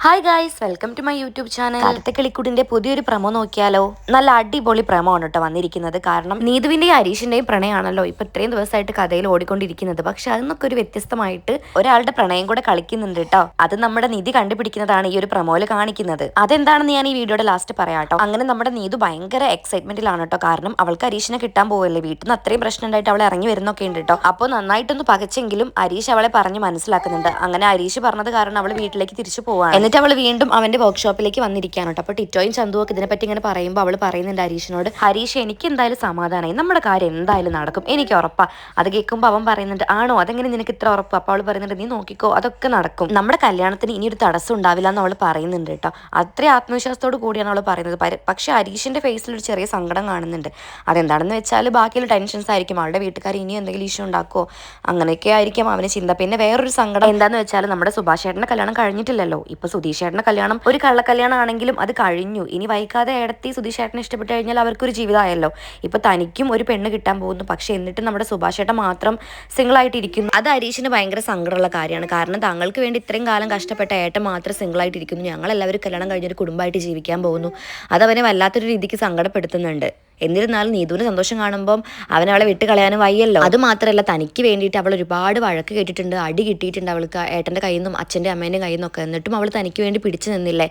Hi guys, welcome to my YouTube channel. അടുത്ത കിളിക്കൂടിന്റെ പുതിയൊരു പ്രമോ നോക്കിയാലോ? നല്ല അടിപൊളി പ്രമോ ആണ് കേട്ടോ വന്നിരിക്കുന്നത്. കാരണം നീതുവിന്റെയും ഹരീഷിന്റെയും പ്രണയമാണല്ലോ ഇപ്പൊ ഇത്രയും ദിവസമായിട്ട് കഥയിൽ ഓടിക്കൊണ്ടിരിക്കുന്നത്. പക്ഷെ അതിനൊക്കെ ഒരു വ്യത്യസ്തമായിട്ട് ഒരാളുടെ പ്രണയം കൂടെ കളിക്കുന്നുണ്ട് കേട്ടോ. അത് നമ്മുടെ നിധി കണ്ടുപിടിക്കുന്നതാണ് ഈ ഒരു പ്രമോയിൽ കാണിക്കുന്നത്. അതെന്താണെന്ന് ഞാൻ ഈ വീഡിയോയുടെ ലാസ്റ്റ് പറയാം കേട്ടോ. അങ്ങനെ നമ്മുടെ നീതു ഭയങ്കര എക്സൈറ്റ്മെന്റിലാണ് കേട്ടോ. കാരണം അവൾക്ക് ഹരീഷിനെ കിട്ടാൻ പോവല്ലേ, വീട്ടിൽ നിന്ന് അത്രയും പ്രശ്നം ഉണ്ടായിട്ട് അവളെ ഇറങ്ങി വരുന്നൊക്കെ ഉണ്ട് കേട്ടോ. അപ്പോൾ നന്നായിട്ടൊന്ന് പകച്ചെങ്കിലും ഹരീഷ് അവളെ പറഞ്ഞ് മനസ്സിലാക്കുന്നുണ്ട്. അങ്ങനെ ഹരീഷ് പറഞ്ഞത് കാരണം അവൾ വീട്ടിലേക്ക് തിരിച്ചു പോവാണ്. എന്നിട്ട് അവൾ വീണ്ടും അവന്റെ വർക്ക്ഷോപ്പിലേക്ക് വന്നിരിക്കുകയാണ് കേട്ടോ. അപ്പോൾ ടിറ്റോയും ചന്തുവും ഒക്കെ ഇതിനെപ്പറ്റി ഇങ്ങനെ പറയുമ്പോൾ അവൾ പറയുന്നുണ്ട് ഹരീഷിനോട്, ഹരീഷ് എനിക്ക് എന്തായാലും സമാധാനമായി, നമ്മുടെ കാര്യം എന്തായാലും നടക്കും, എനിക്ക് ഉറപ്പാ. അത് കേൾക്കുമ്പോൾ അവൻ പറയുന്നുണ്ട്, ആണോ, അതെങ്ങനെ നിനക്ക് ഇത്ര ഉറപ്പ്? അപ്പോൾ അവൾ പറയുന്നുണ്ട്, നീ നോക്കിക്കോ, അതൊക്കെ നടക്കും, നമ്മുടെ കല്യാണത്തിന് ഇനി ഒരു തടസ്സം ഉണ്ടാവില്ല എന്ന് അവൾ പറയുന്നുണ്ട് കേട്ടോ. അത്രയും ആത്മവിശ്വാസത്തോട് കൂടിയാണ് അവൾ പറയുന്നത്. പക്ഷെ ഹരീഷിന്റെ ഫേസിൽ ഒരു ചെറിയ സങ്കടം കാണുന്നുണ്ട്. അതെന്താണെന്ന് വെച്ചാൽ ബാക്കിയുള്ള ടെൻഷൻസ് ആയിരിക്കും, അവളുടെ വീട്ടുകാർ ഇനി എന്തെങ്കിലും ഇഷ്യൂ ഉണ്ടാക്കുമോ, അങ്ങനെയൊക്കെ ആയിരിക്കും അവന് ചിന്ത. പിന്നെ വേറൊരു സങ്കടം എന്താന്ന് വെച്ചാൽ നമ്മുടെ സുഭാഷ് ചേട്ടന്റെ കല്യാണം കഴിഞ്ഞിട്ടില്ലല്ലോ. ഇപ്പൊ സുധീഷ് ചേട്ടന്റെ കല്യാണം ഒരു കള്ളക്കല്യാണം ആണെങ്കിലും അത് കഴിഞ്ഞു. ഇനി വൈകാതെ ഏടത്തി സുധീഷ് ചേട്ടനെ ഇഷ്ടപ്പെട്ട് കഴിഞ്ഞാൽ അവർക്കൊരു ജീവിതമായല്ലോ. ഇപ്പൊ തനിക്കും ഒരു പെണ്ണ് കിട്ടാൻ പോകുന്നു. പക്ഷെ എന്നിട്ട് നമ്മുടെ സുഭാഷ് ചേട്ടൻ മാത്രം സിംഗിൾ ആയിട്ടിരിക്കുന്നു. അത് ഹരീഷിന് ഭയങ്കര സങ്കടമുള്ള കാര്യമാണ്. കാരണം താങ്കൾക്ക് വേണ്ടി ഇത്രയും കാലം കഷ്ടപ്പെട്ട ഏട്ടൻ മാത്രം സിംഗിൾ ആയിട്ടിരിക്കുന്നു, ഞങ്ങളെല്ലാവരും കല്യാണം കഴിഞ്ഞൊരു കുടുംബമായിട്ട് ജീവിക്കാൻ പോകുന്നു. അത് അവനെ വല്ലാത്തൊരു രീതിക്ക് സങ്കടപ്പെടുത്തുന്നുണ്ട്. എന്നിരുന്നാലും നീതുവിന് സന്തോഷം കാണുമ്പം അവളെ വിട്ട് കളയാനും വയ്യല്ലോ. അത് മാത്രമല്ല, തനിക്ക് വേണ്ടിയിട്ട് അവൾ ഒരുപാട് വഴക്ക് കേട്ടിട്ടുണ്ട്, അടി കിട്ടിയിട്ടുണ്ട് അവൾക്ക് ഏട്ടൻ്റെ കയ്യിൽ നിന്നും അച്ഛൻ്റെ അമ്മേൻ്റെ കയ്യിൽ നിന്നൊക്കെ. എന്നിട്ടും അവൾ തനിക്ക് വേണ്ടി പിടിച്ചു നിന്നില്ലേ.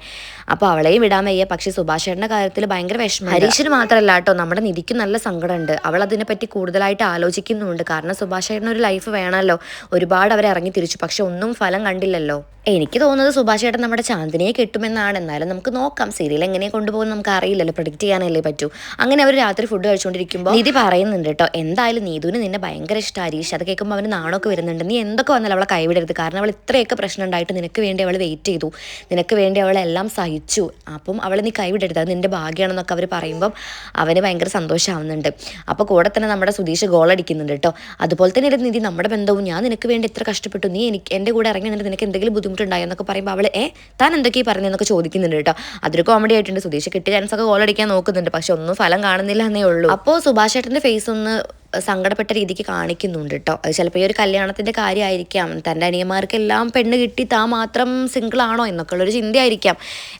അപ്പോൾ അവളെയും വിടാൻ വയ്യ. പക്ഷേ സുഭാഷ് ചേട്ടൻ്റെ കാര്യത്തിൽ ഭയങ്കര വിഷമം. ഹരീഷിന് മാത്രമല്ല കേട്ടോ, നമ്മുടെ നിധിക്കും നല്ല സങ്കടമുണ്ട്. അവൾ അതിനെപ്പറ്റി കൂടുതലായിട്ട് ആലോചിക്കുന്നുണ്ട്. കാരണം സുഭാഷ് ചേട്ടന് ഒരു ലൈഫ് വേണമല്ലോ. ഒരുപാട് അവർ ഇറങ്ങി തിരിച്ചു, പക്ഷെ ഒന്നും ഫലം കണ്ടില്ലല്ലോ. എനിക്ക് തോന്നുന്നത് സുഭാഷ് ചേട്ടൻ നമ്മുടെ ചാന്ദിനിയെ കിട്ടുമെന്നാണ്. എന്നാലും നമുക്ക് നോക്കാം, സീരിയൽ എങ്ങനെ കൊണ്ടുപോകും നമുക്ക് അറിയില്ലല്ലോ, പ്രഡിക്റ്റ് ചെയ്യാനല്ലേ പറ്റൂ. അങ്ങനെ അവർ രാത്രി ഫുഡ് കഴിച്ചുകൊണ്ടിരിക്കുമ്പോൾ നിധി പറയുന്നുണ്ട് കേട്ടോ, എന്തായാലും നീതുവിന് നിന്നെ ഭയങ്കര ഇഷ്ടം ഹരീഷ്. അത് കേൾക്കുമ്പോൾ അവന് നാണമൊക്കെ വരുന്നുണ്ട്. നീ എന്തൊക്കെ വന്നാലും അവളെ കൈവിടരുത്. കാരണം അവൾ ഇത്രയൊക്കെ പ്രശ്നം ഉണ്ടായിട്ട് നിനക്ക് വേണ്ടി അവൾ വെയിറ്റ് ചെയ്തു, നിനക്ക് വേണ്ടി അവളെല്ലാം സഹിച്ചു. അപ്പം അവളെ നീ കൈവിടരുത്, അത് നിന്റെ ഭാഗ്യമാണെന്നൊക്കെ അവർ പറയുമ്പം അവന് ഭയങ്കര സന്തോഷമാവുന്നുണ്ട്. അപ്പോൾ കൂടെ തന്നെ നമ്മുടെ സുധീഷ് ഗോൾ അടിക്കുന്നുണ്ട് കേട്ടോ. അതുപോലെ തന്നെ നിധി, നമ്മുടെ ബന്ധവും, ഞാൻ നിനക്ക് വേണ്ടി എത്ര കഷ്ടപ്പെട്ടു, നീ എൻ്റെ കൂടെ ഇറങ്ങി നിന്നിട്ട് നിനക്ക് എന്തെങ്കിലും ബുദ്ധിമുട്ടുണ്ടായോ എന്നൊക്കെ പറയുമ്പോൾ അവൾ താൻ എന്തൊക്കെയാണ് പറയുന്നതെന്നൊക്കെ ചോദിക്കുന്നുണ്ട് കേട്ടോ. അതൊരു കോമഡി ആയിട്ടുണ്ട്. സുധീഷ് കിട്ടിയ ചാൻസൊക്കെ ഗോൾ അടിക്കാൻ നോക്കുന്നുണ്ട്, പക്ഷെ ഒന്നും ഫലം കാണുന്നില്ല എന്നേ ഉള്ളൂ. അപ്പോൾ സുഭാഷ് ചേട്ടൻ്റെ ഫേസ് ഒന്ന് സങ്കടപ്പെട്ട രീതിക്ക് കാണിക്കുന്നുണ്ട് കേട്ടോ. അത് ചിലപ്പോൾ ഈ ഒരു കല്യാണത്തിൻ്റെ കാര്യമായിരിക്കാം, തൻ്റെ അനിയന്മാർക്കെല്ലാം പെണ്ണ് കിട്ടി താൻ മാത്രം സിംഗിൾ ആണോ എന്നൊക്കെ ഉള്ളൊരു ചിന്തയായിരിക്കാം.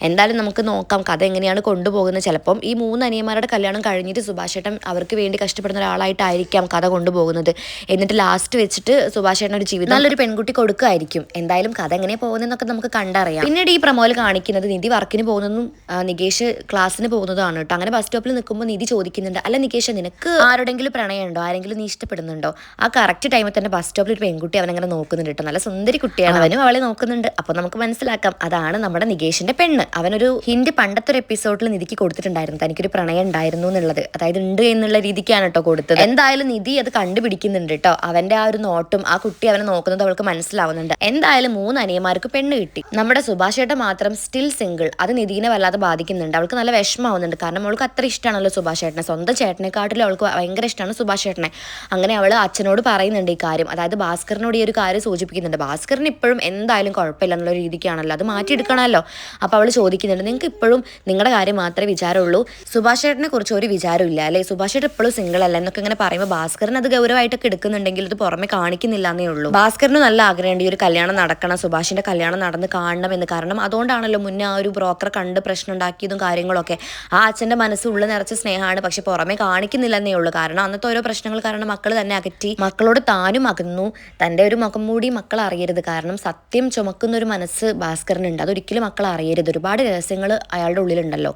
എന്തായാലും നമുക്ക് നോക്കാം കഥ എങ്ങനെയാണ് കൊണ്ടുപോകുന്നത്. ചിലപ്പം ഈ 3 അനിയന്മാരുടെ കല്യാണം കഴിഞ്ഞിട്ട് സുഭാഷ് ചേട്ടൻ അവർക്ക് വേണ്ടി കഷ്ടപ്പെടുന്ന ഒരാളായിട്ടായിരിക്കാം കഥ കൊണ്ടുപോകുന്നത്. എന്നിട്ട് ലാസ്റ്റ് വെച്ചിട്ട് സുഭാഷ് ചേട്ടൻ ഒരു ജീവിതം നല്ലൊരു പെൺകുട്ടി കൊടുക്കുമായിരിക്കും. എന്തായാലും കഥ എങ്ങനെ പോകുന്നതെന്നൊക്കെ നമുക്ക് കണ്ടറിയാം. പിന്നീട് ഈ പ്രമോയിൽ കാണിക്കുന്നത് നിധി വർക്കിന് പോകുന്നതും നികേഷ് ക്ലാസ്സിന് പോകുന്നതാണ് കേട്ടോ. അങ്ങനെ ബസ് സ്റ്റോപ്പിൽ നിൽക്കുമ്പോൾ നിധി ചോദിക്കുന്നുണ്ട്, അല്ല നികേഷ്, നിനക്ക് ആരുടെങ്കിലും പ്രണയം, ആരെങ്കിലും നീ ഇഷ്ടപ്പെടുന്നുണ്ടോ? ആ കറക്റ്റ് ടൈമിൽ തന്നെ ബസ് സ്റ്റോപ്പിൽ ഒരു പെൺകുട്ടി അവനങ്ങനെ നോക്കുന്നുണ്ട് കേട്ടോ. നല്ല സുന്ദരി കുട്ടിയാണ്, അവനും അവളെ നോക്കുന്നുണ്ട്. അപ്പോൾ നമുക്ക് മനസ്സിലാക്കാം അതാണ് നമ്മുടെ നികേഷിന്റെ പെണ്ണ്. അവനൊരു ഹിന്റ് പണ്ടത്തെ ഒരു എപ്പിസോഡിൽ നിധിക്ക് കൊടുത്തിട്ടുണ്ടായിരുന്നു, തനിക്കൊരു പ്രണയം ഉണ്ടായിരുന്നു എന്നുള്ളത്. അതായത് ഉണ്ട് എന്നുള്ള രീതിക്കാണ് കേട്ടോ കൊടുത്തത്. എന്തായാലും നിധി അത് കണ്ടുപിടിക്കുന്നുണ്ട് കേട്ടോ. അവന്റെ ആ ഒരു നോട്ടും ആ കുട്ടി അവനെ നോക്കുന്നത് അവൾക്ക് മനസ്സിലാവുന്നുണ്ട്. എന്തായാലും 3 അനിയന്മാർക്ക് പെണ്ണ് കിട്ടി. നമ്മുടെ സുഭാഷ് ചേട്ടൻ മാത്രം സ്റ്റിൽ സിംഗിൾ. അത് നിധീനെ വല്ലാതെ ബാധിക്കുന്നുണ്ട്. അവൾക്ക് നല്ല വിഷമാവുന്നുണ്ട്. കാരണം അവൾക്ക് അത്ര ഇഷ്ടമാണല്ലോ സുഭാഷ് ചേട്ടനെ. സ്വന്തം ചേട്ടനെക്കാട്ടിലും അവൾക്ക് ഭയങ്കര ഇഷ്ടമാണ് സുഭാഷ് ചേട്ടനെ. അങ്ങനെ അവൾ അച്ഛനോട് പറയുന്നുണ്ട് ഈ കാര്യം. അതായത് ഭാസ്കറിനോട് ഈ ഒരു കാര്യം സൂചിപ്പിക്കുന്നുണ്ട്. ഭാസ്കറിന് ഇപ്പോഴും എന്തായാലും കുഴപ്പമില്ല എന്നുള്ള രീതിക്കാണല്ലോ, അത് മാറ്റിയെടുക്കണമല്ലോ. അപ്പോൾ അവൾ ചോദിക്കുന്നുണ്ട്, നിങ്ങൾക്ക് ഇപ്പോഴും നിങ്ങളുടെ കാര്യം മാത്രമേ വിചാരമുള്ളൂ, സുഭാഷ് ചേട്ടനെ കുറിച്ച് ഒരു വിചാരമില്ല അല്ലേ, സുഭാഷ് ചേട്ടൻ ഇപ്പോഴും സിംഗിൾ അല്ല എന്നൊക്കെ ഇങ്ങനെ പറയുമ്പോൾ ഭാസ്കറിന് അത് ഗൗരവമായിട്ടൊക്കെ എടുക്കുന്നുണ്ടെങ്കിൽ ഇത് പുറമെ കാണിക്കുന്നില്ല എന്നേ ഉള്ളൂ. ഭാസ്കറിന് നല്ല ആഗ്രഹമുണ്ട് ഈ ഒരു കല്യാണം നടക്കണം, സുഭാഷിന്റെ കല്യാണം നടന്ന് കാണണം എന്ന്. കാരണം അതുകൊണ്ടാണല്ലോ മുന്നേ ആ ഒരു ബ്രോക്കറെ കണ്ട് പ്രശ്നം ഉണ്ടാക്കിയതും കാര്യങ്ങളൊക്കെ. ആ അച്ഛന്റെ മനസ്സ് ഉള്ളിൽ നിറച്ച സ്നേഹമാണ്, പക്ഷെ പുറമെ കാണിക്കുന്നില്ല എന്നേ ഉള്ളൂ. കാരണം അന്നത്തെ ഓരോ പ്രശ്നങ്ങൾ കാരണം മക്കൾ തന്നെ അകറ്റി, മക്കളോട് താനും അകന്നു. തൻ്റെ ഒരു മുഖം മൂടി മക്കൾ അറിയരുത്. കാരണം സത്യം ചുമക്കുന്ന ഒരു മനസ്സ് ഭാസ്കറിനുണ്ട്, അതൊരിക്കലും മക്കൾ അറിയരുത്. ഒരുപാട് രഹസ്യങ്ങൾ അയാളുടെ ഉള്ളിലുണ്ടല്ലോ.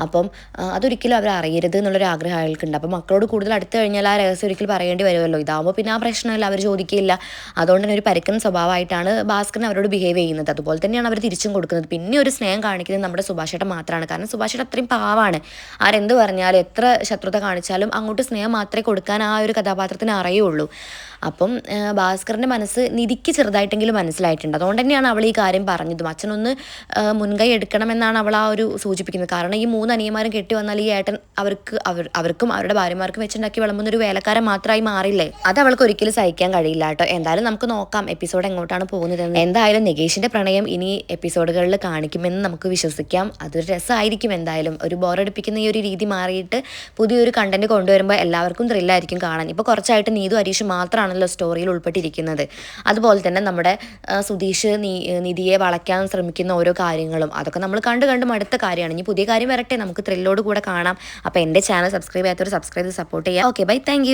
അപ്പം അതൊരിക്കലും അവർ അറിയരുത് എന്നുള്ളൊരു ആഗ്രഹം അയാൾക്കുണ്ട്. അപ്പം മക്കളോട് കൂടുതൽ അടുത്ത് കഴിഞ്ഞാൽ ആ രഹസ്യം ഒരിക്കലും പറയേണ്ടി വരുമല്ലോ. ഇതാകുമ്പോൾ പിന്നെ ആ പ്രശ്നമില്ല, അവർ ചോദിക്കില്ല. അതുകൊണ്ട് തന്നെ ഒരു പരുക്കൻ സ്വഭാവമായിട്ടാണ് ഭാസ്കരൻ അവരോട് ബിഹേവ് ചെയ്യുന്നത്. അതുപോലെ തന്നെയാണ് അവർ തിരിച്ചും കൊടുക്കുന്നത്. പിന്നെ ഒരു സ്നേഹം കാണിക്കുന്നത് നമ്മുടെ സുഭാഷ് ചേട്ടൻ മാത്രമാണ്. കാരണം സുഭാഷ് ചേട്ടൻ അത്രയും പാവാണ്. ആരെന്ത് പറഞ്ഞാലും എത്ര ശത്രുത കാണിച്ചാലും അങ്ങോട്ട് സ്നേഹം മാത്രമേ കൊടുക്കാൻ ആ ഒരു കഥാപാത്രത്തിന് അറിയുള്ളൂ. അപ്പം ഭാസ്കറിൻ്റെ മനസ്സ് നിധിക്ക് ചെറുതായിട്ടെങ്കിലും മനസ്സിലായിട്ടുണ്ട്. അതുകൊണ്ട് തന്നെയാണ് അവൾ ഈ കാര്യം പറഞ്ഞതും. അച്ഛനൊന്ന് മുൻകൈ എടുക്കണമെന്നാണ് അവൾ ആ ഒരു സൂചിപ്പിക്കുന്നത്. കാരണം ഈ 3 അനിയന്മാരും കെട്ടി വന്നാൽ ഈ ഏട്ടൻ അവർക്കും അവരുടെ ഭാര്യമാർക്കും വെച്ചുണ്ടാക്കി വിളമ്പുന്ന ഒരു വേലക്കാരൻ മാത്രമായി മാറില്ലേ. അത് അവൾക്ക് ഒരിക്കലും സഹിക്കാൻ കഴിയില്ല കേട്ടോ. എന്തായാലും നമുക്ക് നോക്കാം എപ്പിസോഡ് എങ്ങോട്ടാണ് പോകുന്നതെന്ന്. എന്തായാലും നികേഷിന്റെ പ്രണയം ഇനി എപ്പിസോഡുകളിൽ കാണിക്കുമെന്ന് നമുക്ക് വിശ്വസിക്കാം. അതൊരു രസമായിരിക്കും. എന്തായാലും ഒരു ബോറടിപ്പിക്കുന്ന ഈ ഒരു രീതി മാറിയിട്ട് പുതിയൊരു കണ്ടന്റ് കൊണ്ടുവരുമ്പോൾ എല്ലാവർക്കും ത്രില്ലായിരിക്കും കാണാൻ. ഇപ്പോൾ കുറച്ചായിട്ട് നീതു ഹരീഷ് മാത്രമാണ് ആണല്ലോ സ്റ്റോറിയിൽ ഉൾപ്പെട്ടിരിക്കുന്നത്. അതുപോലെ തന്നെ നമ്മുടെ സുധീഷ് നിധിയെ വളയ്ക്കാൻ ശ്രമിക്കുന്ന ഓരോ കാര്യങ്ങളും അതൊക്കെ നമ്മൾ കണ്ട് കണ്ട് മടുത്ത കാര്യമാണ്. ഇനി പുതിയ കാര്യം വരട്ടെ, നമുക്ക് ത്രില്ലോട് കൂടെ കാണാം. അപ്പോൾ എൻ്റെ ചാനൽ സബ്സ്ക്രൈബ് ചെയ്യാത്തവർ സബ്സ്ക്രൈബ് ചെയ്ത് സപ്പോർട്ട് ചെയ്യുക. Okay bye, thank